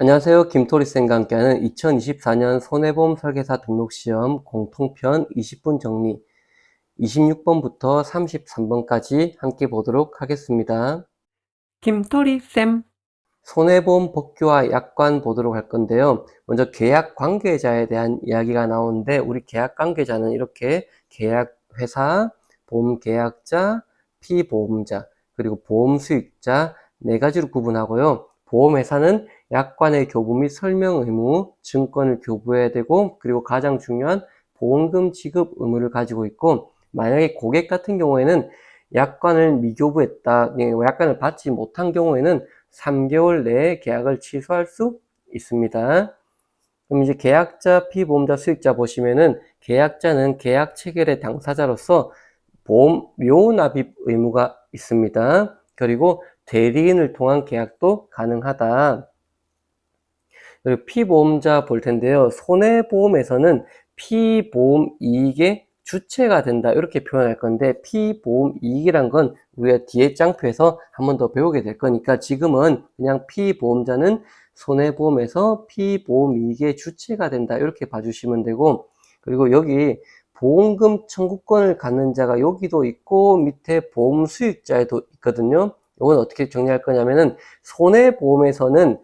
안녕하세요. 김토리쌤과 함께하는 2024년 손해보험 설계사 등록시험 공통편 20분 정리 26번부터 33번까지 함께 보도록 하겠습니다. 김토리쌤. 손해보험 법규와 약관 보도록 할 건데요. 먼저 계약 관계자에 대한 이야기가 나오는데 우리 계약 관계자는 이렇게 계약회사, 보험계약자, 피보험자, 그리고 보험수익자 네 가지로 구분하고요. 보험회사는 약관의 교부 및 설명 의무, 증권을 교부해야 되고 그리고 가장 중요한 보험금 지급 의무를 가지고 있고 만약에 고객 같은 경우에는 약관을 미교부했다, 약관을 받지 못한 경우에는 3개월 내에 계약을 취소할 수 있습니다. 그럼 이제 계약자, 피보험자, 수익자 보시면은 계약자는 계약 체결의 당사자로서 보험료 납입 의무가 있습니다. 그리고 대리인을 통한 계약도 가능하다. 그리고 피보험자 볼 텐데요. 손해보험에서는 피보험 이익의 주체가 된다 이렇게 표현할 건데 피보험 이익이란 건 우리가 뒤에 짱표에서 한 번 더 배우게 될 거니까 지금은 그냥 피보험자는 손해보험에서 피보험 이익의 주체가 된다 이렇게 봐주시면 되고 그리고 여기 보험금 청구권을 갖는 자가 여기도 있고 밑에 보험 수익자에도 있거든요. 이건 어떻게 정리할 거냐면은 손해보험에서는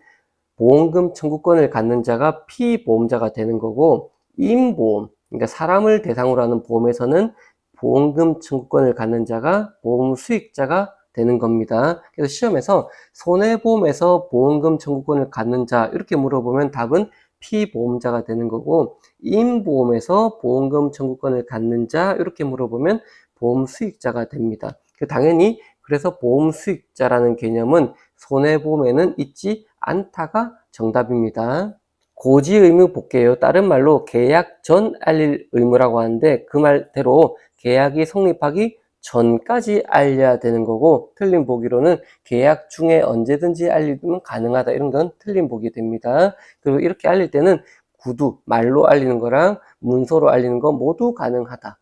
보험금 청구권을 갖는 자가 피보험자가 되는 거고 임보험, 그러니까 사람을 대상으로 하는 보험에서는 보험금 청구권을 갖는 자가 보험 수익자가 되는 겁니다. 그래서 시험에서 손해보험에서 보험금 청구권을 갖는 자 이렇게 물어보면 답은 피보험자가 되는 거고 임보험에서 보험금 청구권을 갖는 자 이렇게 물어보면 보험 수익자가 됩니다. 당연히 그래서 보험 수익자라는 개념은 손해보험에는 있지 않다가 정답입니다. 고지 의무 볼게요. 다른 말로 계약 전 알릴 의무라고 하는데 그 말대로 계약이 성립하기 전까지 알려야 되는 거고 틀린 보기로는 계약 중에 언제든지 알리면 가능하다 이런 건 틀린 보기 됩니다. 그리고 이렇게 알릴 때는 구두, 말로 알리는 거랑 문서로 알리는 거 모두 가능하다.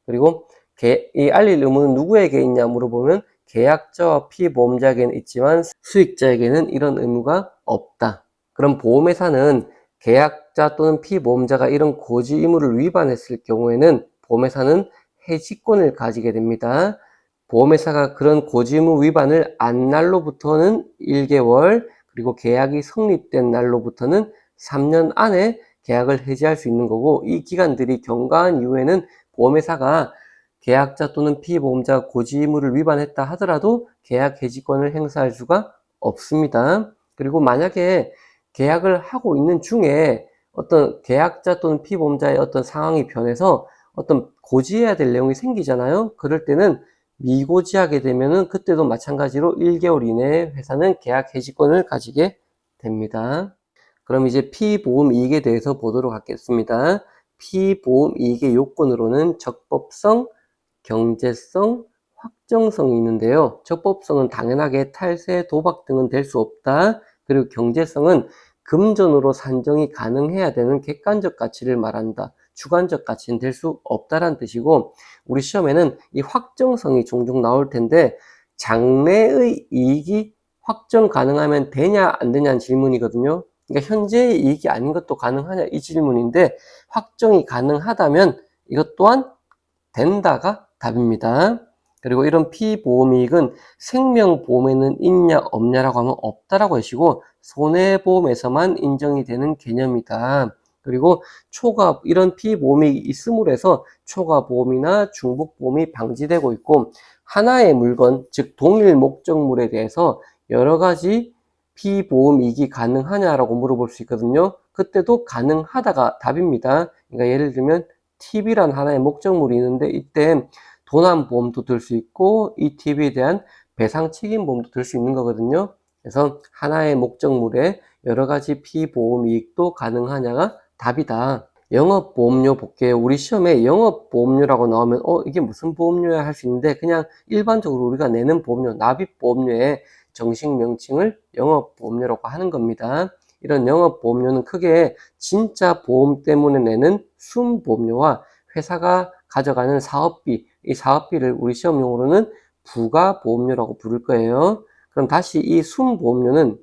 그리고 이 알릴 의무는 누구에게 있냐 물어보면 계약자와 피보험자에게는 있지만 수익자에게는 이런 의무가 없다. 그럼 보험회사는 계약자 또는 피보험자가 이런 고지 의무를 위반했을 경우에는 보험회사는 해지권을 가지게 됩니다. 보험회사가 그런 고지 의무 위반을 한 날로부터는 1개월, 그리고 계약이 성립된 날로부터는 3년 안에 계약을 해지할 수 있는 거고 이 기간들이 경과한 이후에는 보험회사가 계약자 또는 피보험자가 고지 의무를 위반했다 하더라도 계약 해지권을 행사할 수가 없습니다. 그리고 만약에 계약을 하고 있는 중에 어떤 계약자 또는 피보험자의 어떤 상황이 변해서 어떤 고지해야 될 내용이 생기잖아요. 그럴 때는 미고지하게 되면은 그때도 마찬가지로 1개월 이내에 회사는 계약 해지권을 가지게 됩니다. 그럼 이제 피보험 이익에 대해서 보도록 하겠습니다. 피보험 이익의 요건으로는 적법성, 경제성, 확정성이 있는데요. 적법성은 당연하게 탈세, 도박 등은 될 수 없다. 그리고 경제성은 금전으로 산정이 가능해야 되는 객관적 가치를 말한다. 주관적 가치는 될 수 없다라는 뜻이고 우리 시험에는 이 확정성이 종종 나올 텐데 장래의 이익이 확정 가능하면 되냐 안 되냐는 질문이거든요. 그러니까 현재의 이익이 아닌 것도 가능하냐 이 질문인데 확정이 가능하다면 이것 또한 된다가 답입니다. 그리고 이런 피보험이익은 생명보험에는 있냐 없냐라고 하면 없다라고 하시고 손해보험에서만 인정이 되는 개념이다. 그리고 초과 이런 피보험이 있음으로 해서 초과보험이나 중복보험이 방지되고 있고 하나의 물건 즉 동일 목적물에 대해서 여러 가지 피보험이익이 가능하냐라고 물어볼 수 있거든요. 그때도 가능하다가 답입니다. 그러니까 예를 들면 TV란 하나의 목적물이 있는데 이때 도난보험도 들 수 있고 이 TV에 대한 배상 책임보험도 들 수 있는 거거든요. 그래서 하나의 목적물에 여러 가지 피보험 이익도 가능하냐가 답이다. 영업보험료 볼게요. 우리 시험에 영업보험료라고 나오면 이게 무슨 보험료야 할 수 있는데 그냥 일반적으로 우리가 내는 보험료, 납입보험료의 정식 명칭을 영업보험료라고 하는 겁니다. 이런 영업보험료는 크게 진짜 보험 때문에 내는 순보험료와 회사가 가져가는 사업비, 이 사업비를 우리 시험용어로는 부가보험료라고 부를 거예요. 그럼 다시 이 순보험료는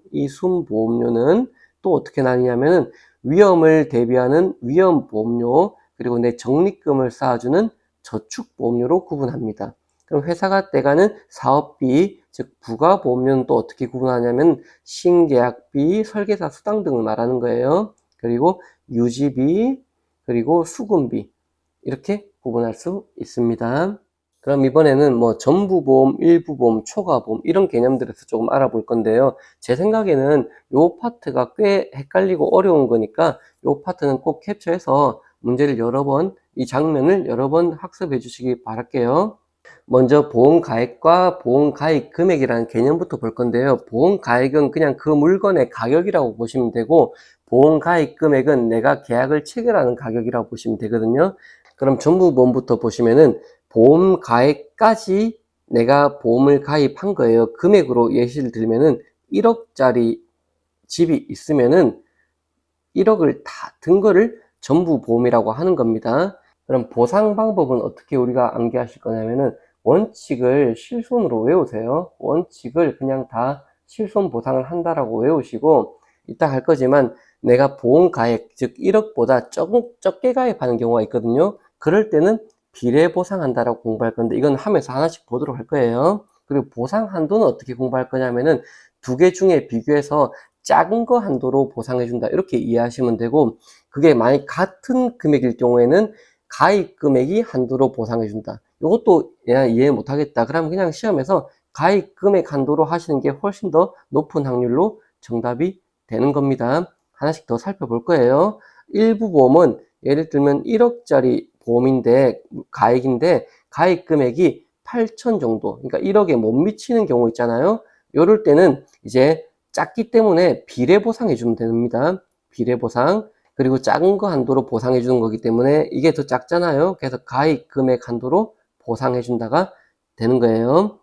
또 어떻게 나뉘냐면은 위험을 대비하는 위험보험료, 그리고 내 적립금을 쌓아주는 저축보험료로 구분합니다. 그럼 회사가 떼가는 사업비, 즉 부가보험료는 또 어떻게 구분하냐면 신계약비, 설계사 수당 등을 말하는 거예요. 그리고 유지비, 그리고 수금비, 이렇게 구분할 수 있습니다. 그럼 이번에는 뭐 전부보험, 일부보험, 초과보험 이런 개념들에서 조금 알아볼 건데요. 제 생각에는 요 파트가 꽤 헷갈리고 어려운 거니까 요 파트는 꼭 캡처해서 문제를 여러 번, 이 장면을 여러 번 학습해 주시기 바랄게요. 먼저 보험가액과 보험가입 금액이라는 개념부터 볼 건데요. 보험가액은 그냥 그 물건의 가격이라고 보시면 되고, 보험가입 금액은 내가 계약을 체결하는 가격이라고 보시면 되거든요. 그럼 전부보험부터 보시면은 보험가액까지 내가 보험을 가입한 거예요. 금액으로 예시를 들면은 1억짜리 집이 있으면은 1억을 다 든 거를 전부보험이라고 하는 겁니다. 그럼 보상 방법은 어떻게 우리가 암기하실 거냐면은 원칙을 실손으로 외우세요. 원칙을 그냥 다 실손 보상을 한다라고 외우시고, 이따 할 거지만 내가 보험 가액, 즉 1억보다 적게 가입하는 경우가 있거든요. 그럴 때는 비례 보상한다라고 공부할 건데, 이건 하면서 하나씩 보도록 할 거예요. 그리고 보상 한도는 어떻게 공부할 거냐면은 두 개 중에 비교해서 작은 거 한도로 보상해준다, 이렇게 이해하시면 되고, 그게 만약 같은 금액일 경우에는 가입 금액이 한도로 보상해준다. 이것도 이해 못하겠다. 그러면 그냥 시험에서 가입 금액 한도로 하시는 게 훨씬 더 높은 확률로 정답이 되는 겁니다. 하나씩 더 살펴볼 거예요. 일부 보험은 예를 들면 1억짜리 보험인데, 가입인데 가입 금액이 8천 정도, 그러니까 1억에 못 미치는 경우 있잖아요. 이럴 때는 이제 작기 때문에 비례 보상해 주면 됩니다. 비례 보상. 그리고 작은 거 한도로 보상해 주는 거기 때문에 이게 더 작잖아요. 그래서 가입 금액 한도로 보상해 준다가 되는 거예요.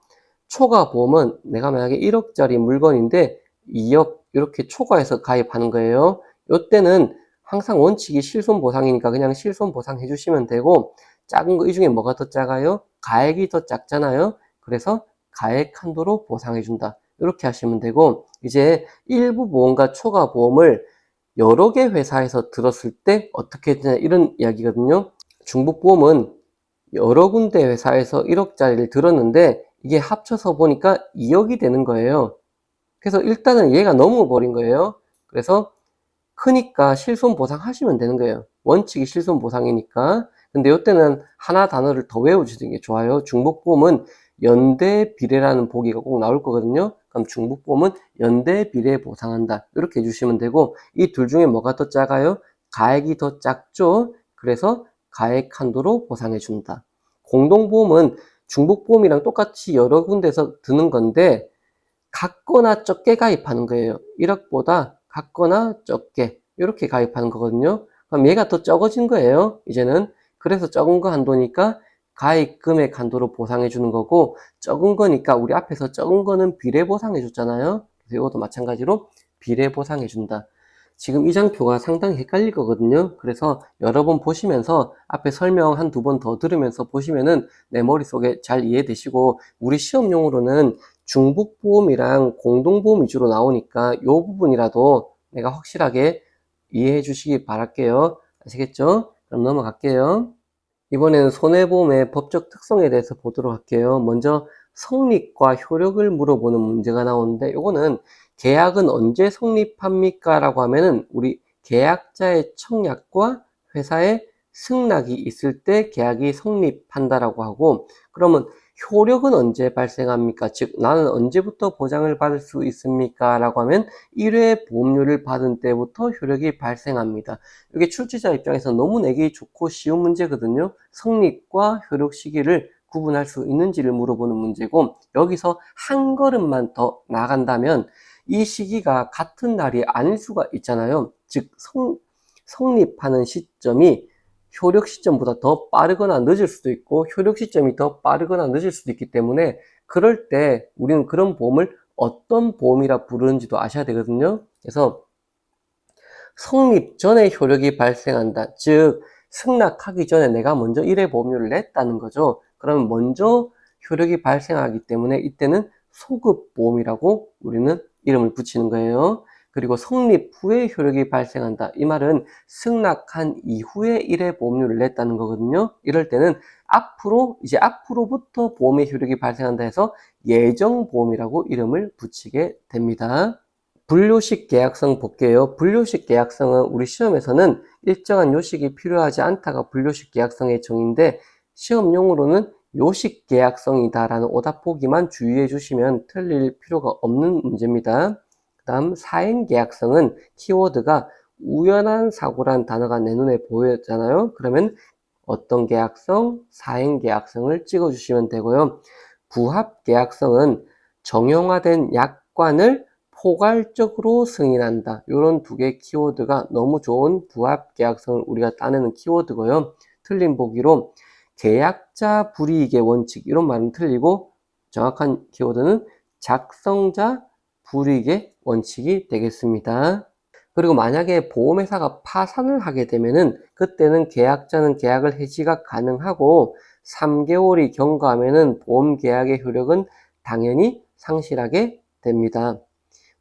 초과 보험은 내가 만약에 1억짜리 물건인데 2억 이렇게 초과해서 가입하는 거예요. 이때는 항상 원칙이 실손 보상이니까 그냥 실손 보상해 주시면 되고, 작은 거 이 중에 뭐가 더 작아요? 가액이 더 작잖아요. 그래서 가액 한도로 보상해 준다. 이렇게 하시면 되고, 이제 일부 보험과 초과 보험을 여러 개 회사에서 들었을 때 어떻게 되냐, 이런 이야기거든요. 중복보험은 여러 군데 회사에서 1억짜리를 들었는데 이게 합쳐서 보니까 2억이 되는 거예요. 그래서 일단은 얘가 넘어버린 거예요. 그래서 크니까 실손 보상하시면 되는 거예요. 원칙이 실손 보상이니까. 근데 이때는 하나 단어를 더 외워주시는 게 좋아요. 중복보험은 연대 비례라는 보기가 꼭 나올 거거든요. 그럼 중복보험은 연대 비례 보상한다, 이렇게 해주시면 되고, 이 둘 중에 뭐가 더 작아요? 가액이 더 작죠. 그래서 가액 한도로 보상해 준다. 공동보험은 중복보험이랑 똑같이 여러 군데서 드는 건데 같거나 적게 가입하는 거예요. 1억보다 같거나 적게, 이렇게 가입하는 거거든요. 그럼 얘가 더 적어진 거예요, 이제는. 그래서 적은 거 한도니까 가입 금액 한도로 보상해 주는 거고, 적은 거니까 우리 앞에서 적은 거는 비례 보상해 줬잖아요. 그래서 이것도 마찬가지로 비례 보상해 준다. 지금 이 장표가 상당히 헷갈릴 거거든요. 그래서 여러 번 보시면서 앞에 설명 한 두 번 더 들으면서 보시면은 내 머릿속에 잘 이해되시고, 우리 시험용으로는 중복보험이랑 공동보험 위주로 나오니까 이 부분이라도 내가 확실하게 이해해 주시기 바랄게요. 아시겠죠? 그럼 넘어갈게요. 이번에는 손해보험의 법적 특성에 대해서 보도록 할게요. 먼저 성립과 효력을 물어보는 문제가 나오는데, 이거는 계약은 언제 성립합니까? 라고 하면은 우리 계약자의 청약과 회사의 승낙이 있을 때 계약이 성립한다라고 하고, 그러면 효력은 언제 발생합니까? 즉 나는 언제부터 보장을 받을 수 있습니까? 라고 하면 1회 보험료를 받은 때부터 효력이 발생합니다. 이게 출제자 입장에서 너무 내기 좋고 쉬운 문제거든요. 성립과 효력 시기를 구분할 수 있는지를 물어보는 문제고, 여기서 한 걸음만 더 나간다면 이 시기가 같은 날이 아닐 수가 있잖아요. 즉 성립하는 시점이 효력 시점보다 더 빠르거나 늦을 수도 있고, 효력 시점이 더 빠르거나 늦을 수도 있기 때문에 그럴 때 우리는 그런 보험을 어떤 보험이라 부르는지도 아셔야 되거든요. 그래서 성립 전에 효력이 발생한다. 즉 승낙하기 전에 내가 먼저 1회 보험료를 냈다는 거죠. 그러면 먼저 효력이 발생하기 때문에 이때는 소급보험이라고 우리는 이름을 붙이는 거예요. 그리고 성립 후에 효력이 발생한다. 이 말은 승낙한 이후에 1회 보험료를 냈다는 거거든요. 이럴 때는 앞으로부터 보험의 효력이 발생한다 해서 예정보험이라고 이름을 붙이게 됩니다. 분료식 계약성 볼게요. 분료식 계약성은 우리 시험에서는 일정한 요식이 필요하지 않다가 분료식 계약성의 정의인데 시험용으로는 요식 계약성이다 라는 오답 보기만 주의해 주시면 틀릴 필요가 없는 문제입니다. 그 다음 사행 계약성은 키워드가 우연한 사고란 단어가 내 눈에 보였잖아요. 그러면 어떤 계약성? 사행 계약성을 찍어 주시면 되고요. 부합 계약성은 정형화된 약관을 포괄적으로 승인한다. 이런 두 개의 키워드가 너무 좋은 부합 계약성을 우리가 따내는 키워드고요. 틀린 보기로 계약자 불이익의 원칙 이런 말은 틀리고 정확한 키워드는 작성자 불이익의 원칙이 되겠습니다. 그리고 만약에 보험회사가 파산을 하게 되면은 그때는 계약자는 계약을 해지가 가능하고 3개월이 경과하면은 보험 계약의 효력은 당연히 상실하게 됩니다.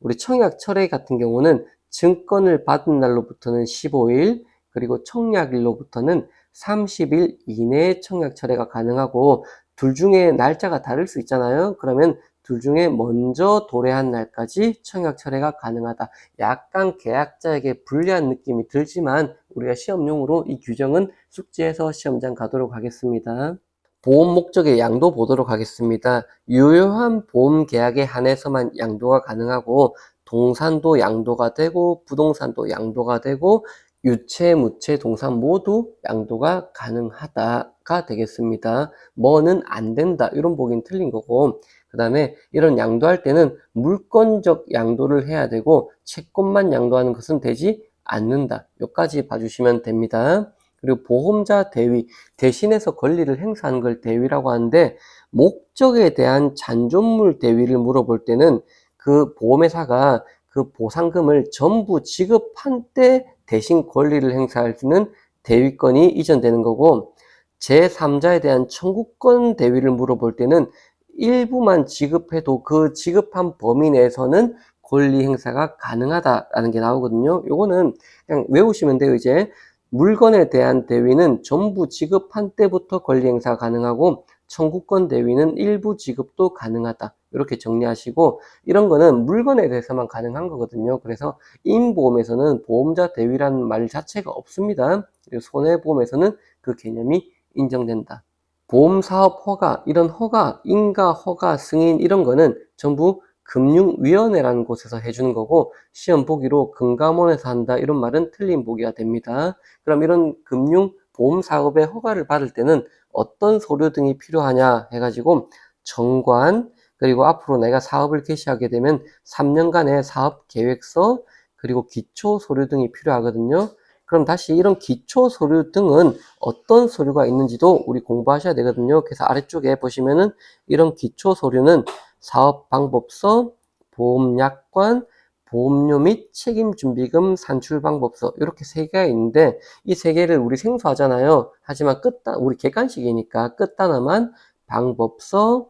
우리 청약 철회 같은 경우는 증권을 받은 날로부터는 15일, 그리고 청약일로부터는 30일 이내에 청약 철회가 가능하고 둘 중에 날짜가 다를 수 있잖아요. 그러면 둘 중에 먼저 도래한 날까지 청약 철회가 가능하다. 약간 계약자에게 불리한 느낌이 들지만 우리가 시험용으로 이 규정은 숙지해서 시험장 가도록 하겠습니다. 보험 목적의 양도 보도록 하겠습니다. 유효한 보험 계약에 한해서만 양도가 가능하고 동산도 양도가 되고 부동산도 양도가 되고 유체, 무체, 동산 모두 양도가 가능하다가 되겠습니다. 뭐는 안 된다 이런 보기는 틀린 거고 그 다음에 이런 양도할 때는 물권적 양도를 해야 되고 채권만 양도하는 것은 되지 않는다. 여기까지 봐주시면 됩니다. 그리고 보험자 대위, 대신해서 권리를 행사하는 걸 대위라고 하는데 목적에 대한 잔존물 대위를 물어볼 때는 그 보험회사가 그 보상금을 전부 지급한 때 대신 권리를 행사할 수 있는 대위권이 이전되는 거고 제3자에 대한 청구권 대위를 물어볼 때는 일부만 지급해도 그 지급한 범위 내에서는 권리 행사가 가능하다라는 게 나오거든요. 요거는 그냥 외우시면 돼요. 이제 물건에 대한 대위는 전부 지급한 때부터 권리 행사가 가능하고 청구권 대위는 일부 지급도 가능하다. 이렇게 정리하시고 이런 거는 물건에 대해서만 가능한 거거든요. 그래서 임보험에서는 보험자 대위라는 말 자체가 없습니다. 그리고 손해보험에서는 그 개념이 인정된다. 보험사업 허가, 이런 허가, 인가, 허가, 승인 이런 거는 전부 금융위원회라는 곳에서 해주는 거고 시험 보기로 금감원에서 한다 이런 말은 틀린 보기가 됩니다. 그럼 이런 금융 보험 사업의 허가를 받을 때는 어떤 서류 등이 필요하냐 해가지고 정관 그리고 앞으로 내가 사업을 개시하게 되면 3년간의 사업 계획서 그리고 기초 서류 등이 필요하거든요. 그럼 다시 이런 기초 서류 등은 어떤 서류가 있는지도 우리 공부하셔야 되거든요. 그래서 아래쪽에 보시면은 이런 기초 서류는 사업방법서, 보험약관, 보험료 및 책임준비금 산출방법서 이렇게 세 개가 있는데 이 세 개를 우리 생소하잖아요. 하지만 우리 객관식이니까 끝단어만 방법서,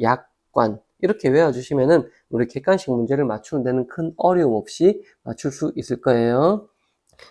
약관 이렇게 외워주시면은 우리 객관식 문제를 맞추는 데는 큰 어려움 없이 맞출 수 있을 거예요.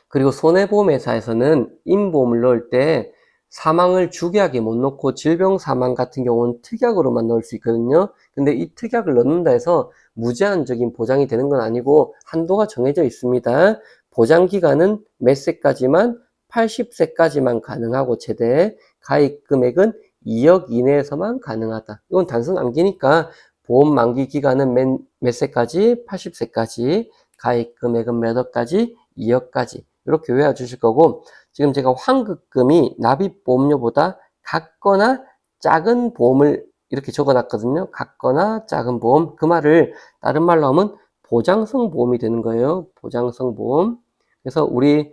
그리고 손해보험회사에서는 임보험을 넣을 때 사망을 주계약에 못 넣고 질병 사망 같은 경우는 특약으로만 넣을 수 있거든요. 근데 이 특약을 넣는다 해서 무제한적인 보장이 되는 건 아니고 한도가 정해져 있습니다. 보장 기간은 몇 세까지만 80세까지만 가능하고 최대 가입 금액은 2억 이내에서만 가능하다. 이건 단순 암기니까 보험 만기 기간은 몇 세까지? 80세까지 가입 금액은 몇 억까지? 2억까지 이렇게 외워주실 거고 지금 제가 환급금이 납입보험료보다 같거나 작은 보험을 이렇게 적어놨거든요. 같거나 작은 보험 그 말을 다른 말로 하면 보장성 보험이 되는 거예요. 보장성 보험. 그래서 우리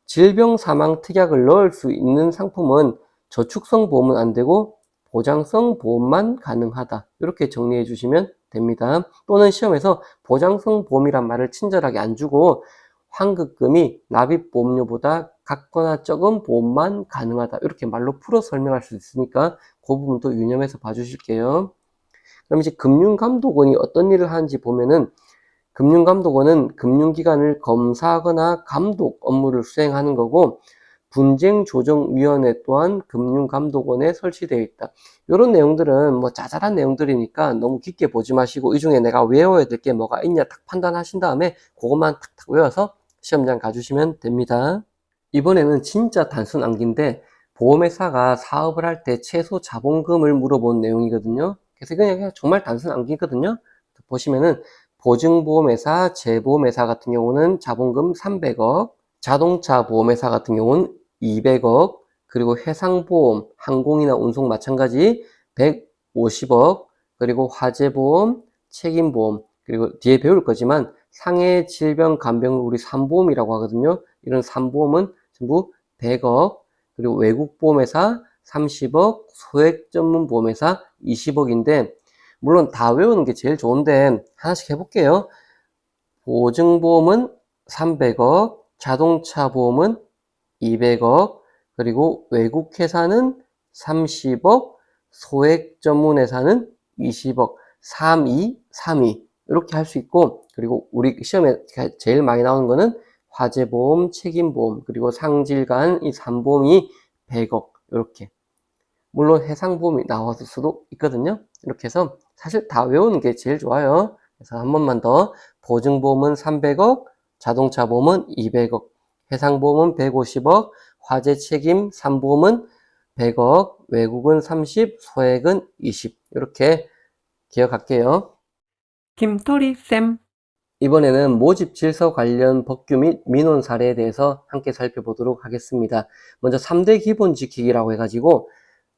질병 사망 특약을 넣을 수 있는 상품은 저축성 보험은 안 되고 보장성 보험만 가능하다. 이렇게 정리해 주시면 됩니다. 또는 시험에서 보장성 보험이란 말을 친절하게 안 주고 환급금이 납입보험료보다 같거나 적은 보험만 가능하다. 이렇게 말로 풀어 설명할 수 있으니까 그 부분도 유념해서 봐주실게요. 그럼 이제 금융감독원이 어떤 일을 하는지 보면은 금융감독원은 금융기관을 검사하거나 감독 업무를 수행하는 거고, 분쟁조정위원회 또한 금융감독원에 설치되어 있다. 이런 내용들은 뭐 자잘한 내용들이니까 너무 깊게 보지 마시고, 이 중에 내가 외워야 될 게 뭐가 있냐 딱 판단하신 다음에 그것만 탁탁 외워서 시험장 가주시면 됩니다. 이번에는 진짜 단순 암기인데, 보험회사가 사업을 할 때 최소 자본금을 물어본 내용이거든요. 그래서 그냥 정말 단순 암기거든요. 보시면은 보증보험회사, 재보험회사 같은 경우는 자본금 300억, 자동차 보험회사 같은 경우는 200억, 그리고 해상보험, 항공이나 운송 마찬가지 150억, 그리고 화재보험, 책임보험, 그리고 뒤에 배울 거지만 상해, 질병, 간병, 우리 3보험이라고 하거든요. 이런 3보험은 전부 100억, 그리고 외국보험회사 30억, 소액전문보험회사 20억인데, 물론 다 외우는 게 제일 좋은데 하나씩 해볼게요. 보증보험은 300억, 자동차 보험은 200억, 그리고 외국회사는 30억, 소액전문회사는 20억, 3위 이렇게 할 수 있고, 그리고 우리 시험에 제일 많이 나오는 거는 화재보험, 책임보험, 그리고 상질간 이 3보험이 100억 이렇게. 물론 해상보험이 나왔을 수도 있거든요. 이렇게 해서 사실 다 외우는 게 제일 좋아요. 그래서 한 번만 더. 보증보험은 300억, 자동차 보험은 200억, 해상보험은 150억, 화재 책임 3보험은 100억, 외국은 30, 소액은 20. 이렇게 기억할게요. 김토리쌤. 이번에는 모집 질서 관련 법규 및 민원 사례에 대해서 함께 살펴보도록 하겠습니다. 먼저 3대 기본 지키기라고 해가지고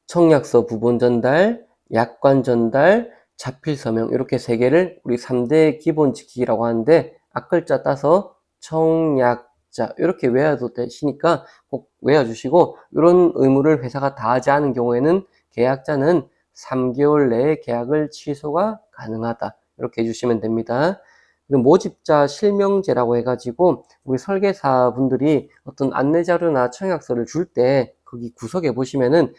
청약서 부본 전달, 약관 전달, 자필 서명 이렇게 세 개를 우리 3대 기본 지키기라고 하는데, 앞글자 따서 청약자 이렇게 외워도 되시니까 꼭 외워주시고, 이런 의무를 회사가 다하지 않은 경우에는 계약자는 3개월 내에 계약을 취소가 가능하다 이렇게 해주시면 됩니다. 그리고 모집자 실명제라고 해가지고 우리 설계사분들이 어떤 안내자료나 청약서를 줄 때 거기 구석에 보시면은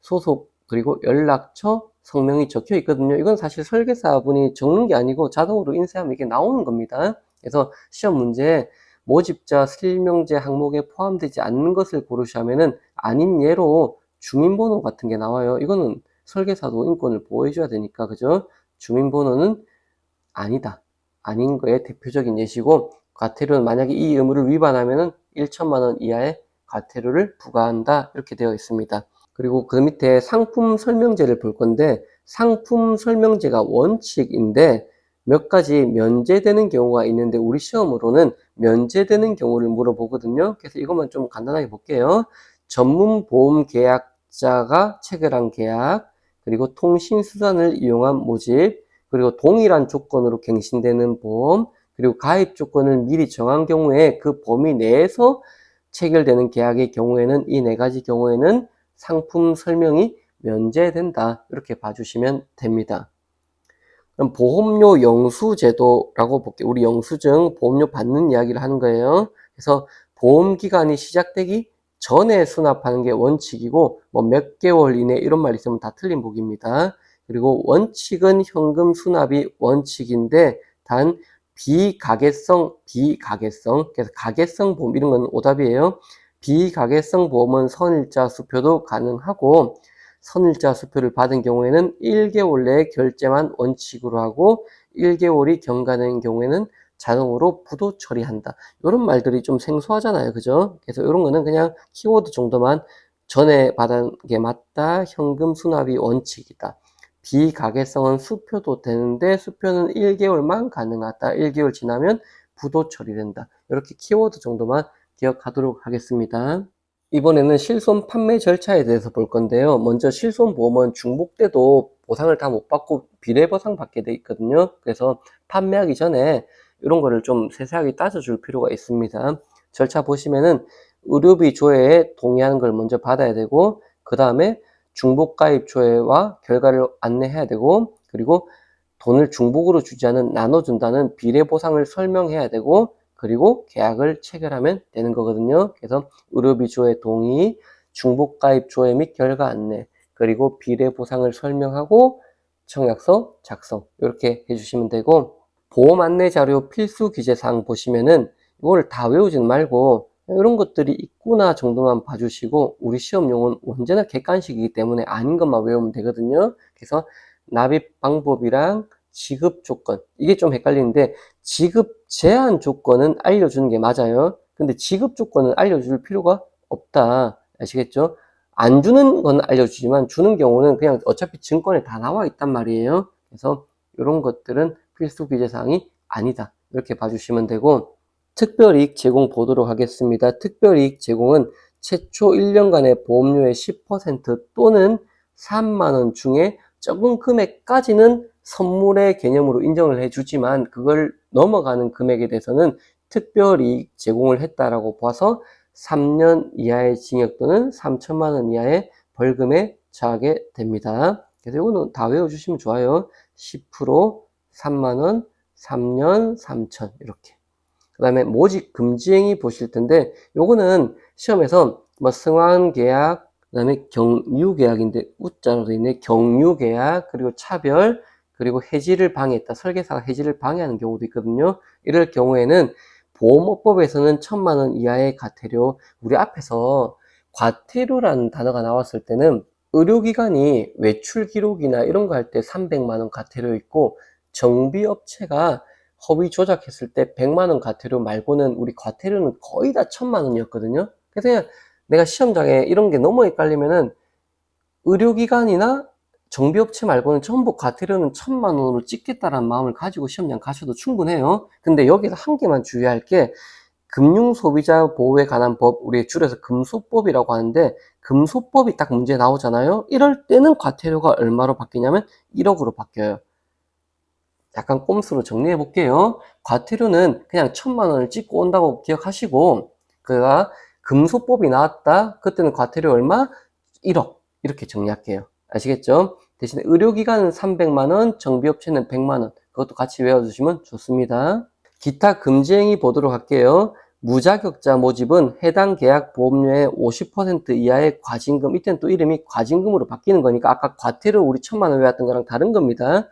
소속 그리고 연락처, 성명이 적혀 있거든요. 이건 사실 설계사분이 적는 게 아니고 자동으로 인쇄하면 이게 나오는 겁니다. 그래서 시험 문제에 모집자 실명제 항목에 포함되지 않는 것을 고르셔 하면은 아닌 예로 주민번호 같은 게 나와요. 이거는 설계사도 인권을 보호해줘야 되니까, 그죠? 주민번호는 아니다, 아닌 거에 대표적인 예시고, 과태료는 만약에 이 의무를 위반하면은 1천만 원 이하의 과태료를 부과한다 이렇게 되어 있습니다. 그리고 그 밑에 상품 설명제를 볼 건데, 상품 설명제가 원칙인데 몇 가지 면제되는 경우가 있는데, 우리 시험으로는 면제되는 경우를 물어보거든요. 그래서 이것만 좀 간단하게 볼게요. 전문 보험 계약자가 체결한 계약, 그리고 통신수단을 이용한 모집, 그리고 동일한 조건으로 갱신되는 보험, 그리고 가입 조건을 미리 정한 경우에 그 범위 내에서 체결되는 계약의 경우에는 이 네 가지 경우에는 상품 설명이 면제된다 이렇게 봐주시면 됩니다. 그럼 보험료 영수제도라고 볼게요. 우리 영수증 보험료 받는 이야기를 하는 거예요. 그래서 보험기간이 시작되기 전에 수납하는 게 원칙이고, 뭐 몇 개월 이내 이런 말 있으면 다 틀린 복입니다. 그리고 원칙은 현금 수납이 원칙인데, 단 비가계성, 그래서 가계성 보험 이런 건 오답이에요. 비가계성 보험은 선일자 수표도 가능하고, 선일자 수표를 받은 경우에는 1개월 내에 결제만 원칙으로 하고 1개월이 경과된 경우에는 자동으로 부도 처리한다. 이런 말들이 좀 생소하잖아요. 그죠? 그래서 이런 거는 그냥 키워드 정도만, 전에 받은 게 맞다, 현금 수납이 원칙이다. 비가계성은 수표도 되는데 수표는 1개월만 가능하다. 1개월 지나면 부도 처리된다. 이렇게 키워드 정도만 기억하도록 하겠습니다. 이번에는 실손 판매 절차에 대해서 볼 건데요. 먼저 실손보험은 중복돼도 보상을 다 못 받고 비례보상 받게 돼 있거든요. 그래서 판매하기 전에 이런 거를 좀 세세하게 따져줄 필요가 있습니다. 절차 보시면은 의료비 조회에 동의하는 걸 먼저 받아야 되고, 그 다음에 중복가입 조회와 결과를 안내해야 되고, 그리고 돈을 중복으로 주지 않은 나눠준다는 비례보상을 설명해야 되고, 그리고 계약을 체결하면 되는 거거든요. 그래서 의료비 조회 동의, 중복가입 조회 및 결과 안내, 그리고 비례보상을 설명하고 청약서 작성 이렇게 해주시면 되고, 보험 안내 자료 필수 기재사항 보시면은 이걸 다 외우지는 말고 이런 것들이 있구나 정도만 봐주시고, 우리 시험용은 언제나 객관식이기 때문에 아닌 것만 외우면 되거든요. 그래서 납입 방법이랑 지급 조건, 이게 좀 헷갈리는데 지급 제한 조건은 알려주는 게 맞아요. 근데 지급 조건은 알려줄 필요가 없다. 아시겠죠? 안 주는 건 알려주지만 주는 경우는 그냥 어차피 증권에 다 나와 있단 말이에요. 그래서 이런 것들은 필수 기재사항이 아니다. 이렇게 봐주시면 되고, 특별이익 제공 보도록 하겠습니다. 특별이익 제공은 최초 1년간의 보험료의 10% 또는 3만원 중에 적은 금액까지는 선물의 개념으로 인정을 해주지만 그걸 넘어가는 금액에 대해서는 특별이익 제공을 했다라고 봐서 3년 이하의 징역 또는 3천만 원 이하의 벌금에 처하게 됩니다. 그래서 이거는 다 외워주시면 좋아요. 10%, 3만 원, 3년, 3천 이렇게. 그 다음에 모집 금지행위 보실 텐데 요거는 시험에서 뭐 승환계약, 그 다음에 경유계약인데 우자로 되어 있네. 경유계약, 그리고 차별, 그리고 해지를 방해했다. 설계사가 해지를 방해하는 경우도 있거든요. 이럴 경우에는 보험업법에서는 1,000만 원 이하의 과태료, 우리 앞에서 과태료라는 단어가 나왔을 때는 의료기관이 외출 기록이나 이런 거 할 때 300만 원 과태료 있고, 정비업체가 허위 조작했을 때 100만 원 과태료 말고는 우리 과태료는 거의 다 1,000만 원이었거든요. 그래서 그냥 내가 시험장에 이런 게 너무 헷갈리면은 의료기관이나 정비업체 말고는 전부 과태료는 1,000만 원으로 찍겠다라는 마음을 가지고 시험장 가셔도 충분해요. 근데 여기서 한 개만 주의할 게, 금융소비자 보호에 관한 법, 우리 줄여서 금소법이라고 하는데, 금소법이 딱 문제 나오잖아요. 이럴 때는 과태료가 얼마로 바뀌냐면 1억으로 바뀌어요. 약간 꼼수로 정리해 볼게요. 과태료는 그냥 1,000만 원을 찍고 온다고 기억하시고, 그가 금소법이 나왔다. 그때는 과태료 얼마? 1억. 이렇게 정리할게요. 아시겠죠? 대신에 의료기관은 300만 원, 정비업체는 100만 원. 그것도 같이 외워주시면 좋습니다. 기타 금지행위 보도록 할게요. 무자격자 모집은 해당 계약 보험료의 50% 이하의 과징금, 이때는 또 이름이 과징금으로 바뀌는 거니까 아까 과태료 우리 1,000만 원 외웠던 거랑 다른 겁니다.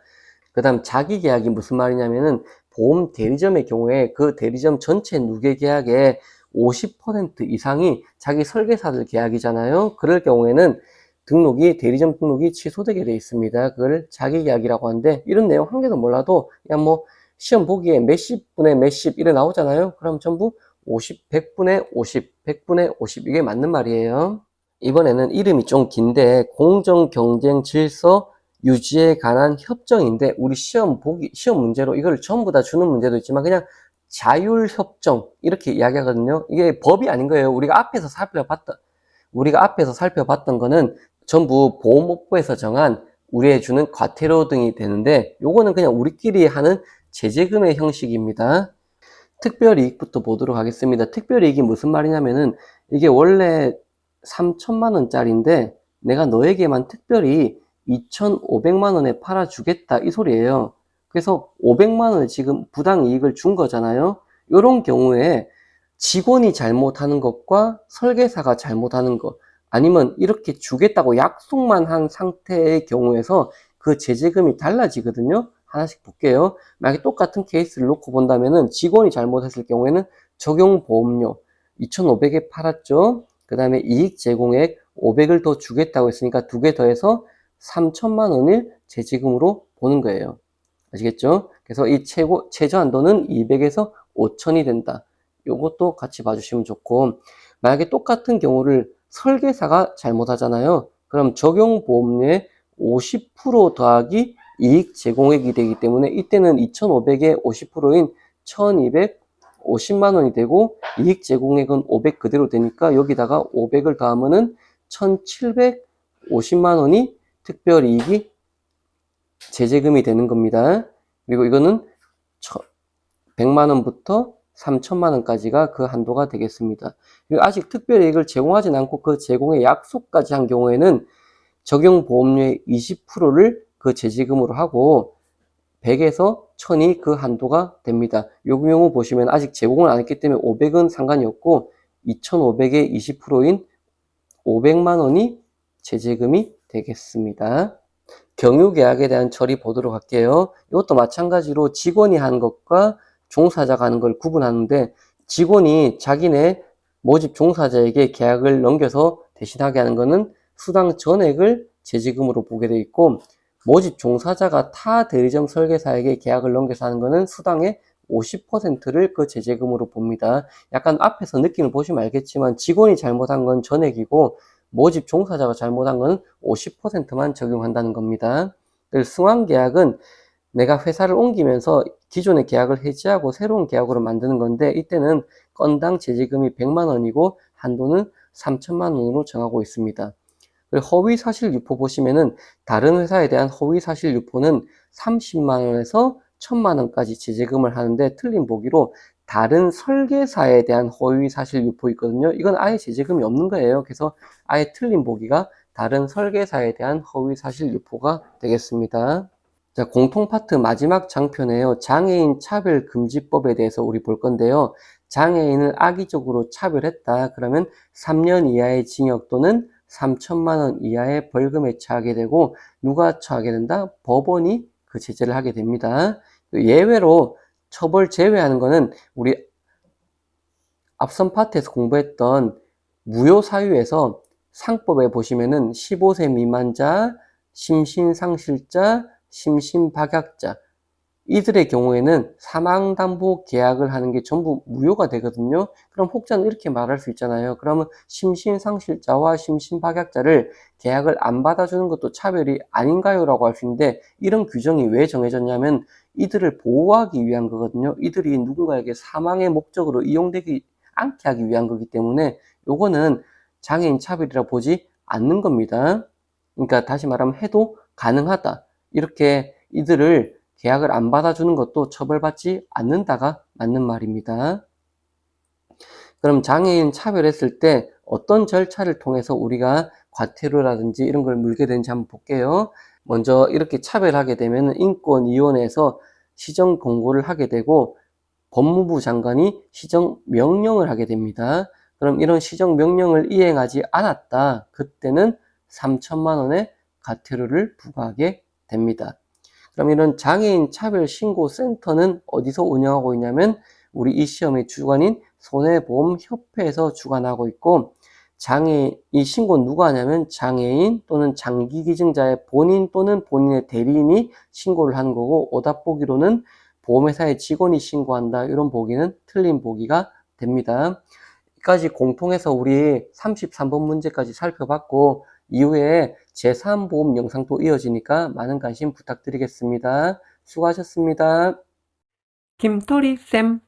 그 다음 자기계약이 무슨 말이냐면은 보험 대리점의 경우에 그 대리점 전체 누계 계약의 50% 이상이 자기 설계사들 계약이잖아요. 그럴 경우에는 대리점 등록이 취소되게 되어 있습니다. 그걸 자기계약이라고 하는데, 이런 내용 한 개도 몰라도 그냥 뭐 시험 보기에 몇십 분의 몇십 이래 나오잖아요. 그럼 전부 50, 100분의 50, 100분의 50 이게 맞는 말이에요. 이번에는 이름이 좀 긴데 공정경쟁 질서 유지에 관한 협정인데, 우리 시험 문제로 이걸 전부 다 주는 문제도 있지만 그냥 자율협정 이렇게 이야기하거든요. 이게 법이 아닌 거예요. 우리가 앞에서 살펴봤던 거는 전부 보험업부에서 정한 우리에 주는 과태료 등이 되는데, 요거는 그냥 우리끼리 하는 제재금의 형식입니다. 특별이익부터 보도록 하겠습니다. 특별이익이 무슨 말이냐면은 이게 원래 3천만 원짜리인데 내가 너에게만 특별히 2,500만 원에 팔아주겠다 이 소리예요. 그래서 500만 원을 지금 부당이익을 준 거잖아요. 이런 경우에 직원이 잘못하는 것과 설계사가 잘못하는 것, 아니면 이렇게 주겠다고 약속만 한 상태의 경우에서 그 제재금이 달라지거든요. 하나씩 볼게요. 만약에 똑같은 케이스를 놓고 본다면은 직원이 잘못했을 경우에는 적용 보험료 2,500에 팔았죠. 그 다음에 이익 제공액 500을 더 주겠다고 했으니까 두 개 더해서 3천만 원을 제지금으로 보는 거예요. 아시겠죠? 그래서 이 최저 한도는 200에서 5천이 된다. 요것도 같이 봐주시면 좋고, 만약에 똑같은 경우를 설계사가 잘못하잖아요. 그럼 적용 보험료의 50% 더하기 이익 제공액이 되기 때문에 이때는 2,500의 50%인 1,250만 원이 되고, 이익 제공액은 500 그대로 되니까 여기다가 500을 더하면은 1,750만 원이 특별이익이 제재금이 되는 겁니다. 그리고 이거는 100만 원부터 3천만 원까지가 그 한도가 되겠습니다. 그리고 아직 특별이익을 제공하진 않고 그 제공의 약속까지 한 경우에는 적용 보험료의 20%를 그 제지금으로 하고 100에서 1000이 그 한도가 됩니다. 요 경우 보시면 아직 제공을 안 했기 때문에 500은 상관이 없고 2500의 20%인 500만 원이 제재금이 되겠습니다. 경유계약에 대한 처리 보도록 할게요. 이것도 마찬가지로 직원이 하는 것과 종사자가 하는 걸 구분하는데, 직원이 자기네 모집 종사자에게 계약을 넘겨서 대신하게 하는 것은 수당 전액을 재지급으로 보게 되어 있고, 모집 종사자가 타 대리점 설계사에게 계약을 넘겨서 하는 것은 수당의 50%를 그 재재금으로 봅니다. 약간 앞에서 느낌을 보시면 알겠지만 직원이 잘못한 건 전액이고 모집 종사자가 잘못한 건 50%만 적용한다는 겁니다. 승환계약은 내가 회사를 옮기면서 기존의 계약을 해지하고 새로운 계약으로 만드는 건데, 이때는 건당 재지금이 100만 원이고 한도는 3천만 원으로 정하고 있습니다. 허위사실 유포 보시면은 다른 회사에 대한 허위사실 유포는 30만 원에서 1000만 원까지 재재금을 하는데, 틀린 보기로 다른 설계사에 대한 허위사실 유포 있거든요. 이건 아예 재재금이 없는 거예요. 그래서 아예 틀린 보기가 다른 설계사에 대한 허위사실 유포가 되겠습니다. 자, 공통 파트 마지막 장표네요. 장애인 차별금지법에 대해서 우리 볼 건데요. 장애인을 악의적으로 차별했다. 그러면 3년 이하의 징역 또는 3천만 원 이하의 벌금에 처하게 되고, 누가 처하게 된다? 법원이 그 제재를 하게 됩니다. 예외로 처벌 제외하는 거는 우리 앞선 파트에서 공부했던 무효사유에서 상법에 보시면은 15세 미만자, 심신상실자, 심신박약자, 이들의 경우에는 사망담보 계약을 하는 게 전부 무효가 되거든요. 그럼 혹자는 이렇게 말할 수 있잖아요. 그러면 심신상실자와 심신박약자를 계약을 안 받아주는 것도 차별이 아닌가요? 라고 할 수 있는데, 이런 규정이 왜 정해졌냐면 이들을 보호하기 위한 거거든요. 이들이 누군가에게 사망의 목적으로 이용되지 않게 하기 위한 거기 때문에 요거는 장애인 차별이라 보지 않는 겁니다. 그러니까 다시 말하면 해도 가능하다. 이렇게 이들을 계약을 안 받아주는 것도 처벌받지 않는다가 맞는 말입니다. 그럼 장애인 차별했을 때 어떤 절차를 통해서 우리가 과태료라든지 이런 걸 물게 되는지 한번 볼게요. 먼저 이렇게 차별하게 되면 인권위원회에서 시정 공고를 하게 되고, 법무부 장관이 시정 명령을 하게 됩니다. 그럼 이런 시정 명령을 이행하지 않았다. 그때는 3천만 원의 과태료를 부과하게 됩니다. 그럼 이런 장애인 차별 신고 센터는 어디서 운영하고 있냐면 우리 이 시험의 주관인 손해보험협회에서 주관하고 있고, 이 신고는 누가 하냐면 장애인 또는 장기기증자의 본인 또는 본인의 대리인이 신고를 하는 거고, 오답 보기로는 보험회사의 직원이 신고한다. 이런 보기는 틀린 보기가 됩니다. 여기까지 공통해서 우리 33번 문제까지 살펴봤고, 이후에 제3보험 영상도 이어지니까 많은 관심 부탁드리겠습니다. 수고하셨습니다. 김토리쌤